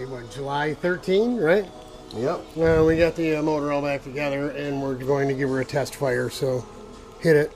What, July 13, right? Yep. Well, we got the motor all back together, and we're going to give her a test fire, so hit it.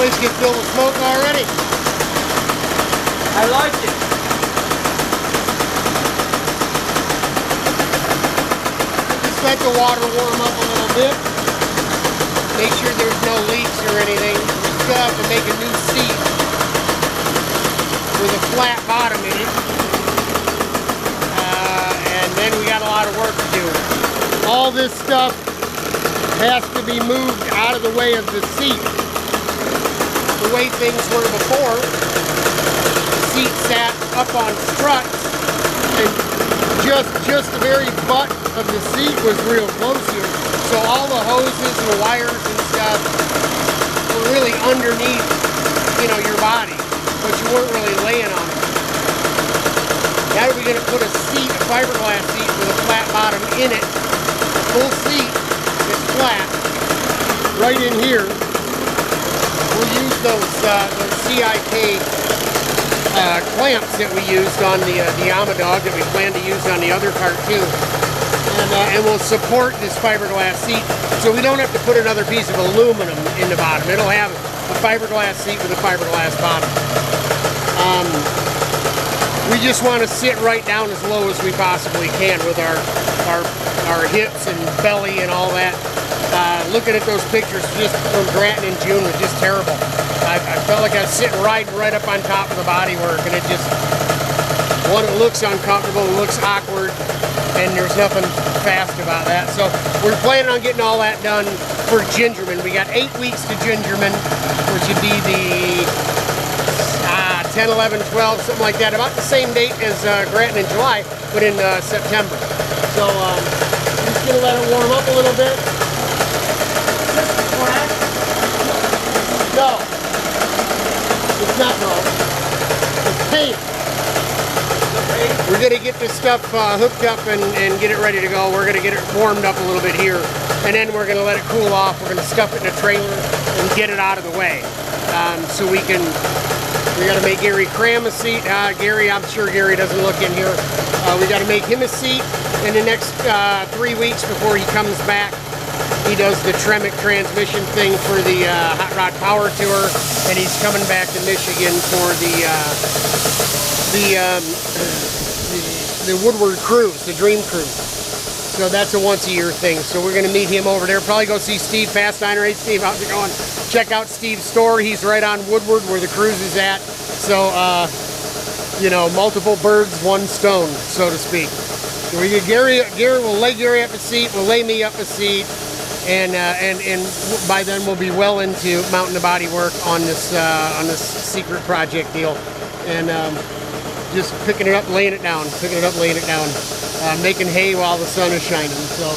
Place gets filled with smoke already. I like it. Just let the water warm up a little bit. Make sure there's no leaks or anything. We still have to make a new seat with a flat bottom in it. And then we got a lot of work to do. All this stuff has to be moved out of the way of the seat. The way things were before, the seat sat up on struts, and just the very butt of the seat was real close here. So all the hoses and the wires and stuff were really underneath, you know, your body, but you weren't really laying on it. Now we're going to put a seat, a fiberglass seat with a flat bottom in it, a full seat that's flat, right in here. We'll use those CIK clamps that we used on the Yamaha dog that we plan to use on the other cart too. And we'll support this fiberglass seat so we don't have to put another piece of aluminum in the bottom. It'll have a fiberglass seat with a fiberglass bottom. We just want to sit right down as low as we possibly can with our hips and belly and all that. Looking at those pictures just from Granton in June was just terrible. I felt like I was sitting riding right up on top of the bodywork, and it just, one, it looks uncomfortable, it looks awkward, and there's nothing fast about that. So we're planning on getting all that done for Gingerman. We got 8 weeks to Gingerman, which would be the 10, 11, 12, something like that. About the same date as Granton in July, but in September. So I'm just going to let it warm up a little bit. No, it's not gold. It's paint. We're going to get this stuff hooked up and get it ready to go. We're going to get it warmed up a little bit here, and then we're going to let it cool off. We're going to stuff it in a trailer and get it out of the way. So we got to make Gary Kramb a seat. Gary, I'm sure Gary doesn't look in here. We got to make him a seat in the next 3 weeks before he comes back. He does the Tremec transmission thing for the Hot Rod Power Tour, and he's coming back to Michigan for the Woodward Cruise, the Dream Cruise. So that's a once-a-year thing. So we're going to meet him over there. Probably go see Steve, Fast 908. Steve, how's it going? Check out Steve's store. He's right on Woodward where the cruise is at. So you know, multiple birds, one stone, so to speak. We get Gary will lay Gary up a seat, will lay me up a seat, and by then we'll be well into mounting the body work on this secret project deal, and just picking it up, laying it down, picking it up, laying it down, making hay while the sun is shining. So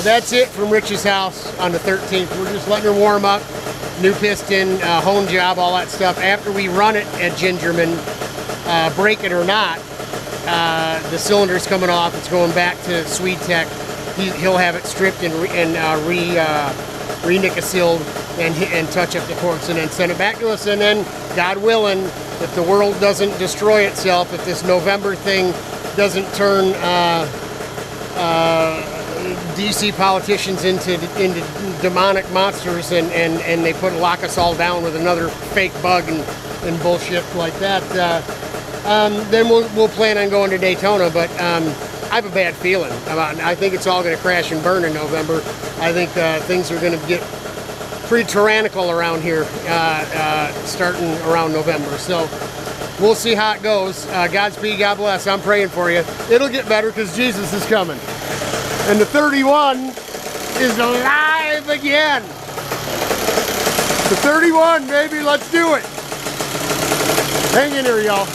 that's it from Rich's house on the 13th. We're just letting her warm up, new piston, hone job, all that stuff. After we run it at Gingerman, break it or not, the cylinder's coming off, it's going back to Swede Tech. He'll have it stripped and re-nickel-sealed and touch up the corks and then send it back to us. And then, God willing, if the world doesn't destroy itself, if this November thing doesn't turn DC politicians into demonic monsters and they lock us all down with another fake bug and bullshit like that, then we'll plan on going to Daytona. But I have a bad feeling about it. I think it's all going to crash and burn in November. I think things are going to get pretty tyrannical around here starting around November. So we'll see how it goes. Godspeed, God bless. I'm praying for you. It'll get better because Jesus is coming. And the 31 is alive again. The 31, baby, let's do it. Hang in there, y'all.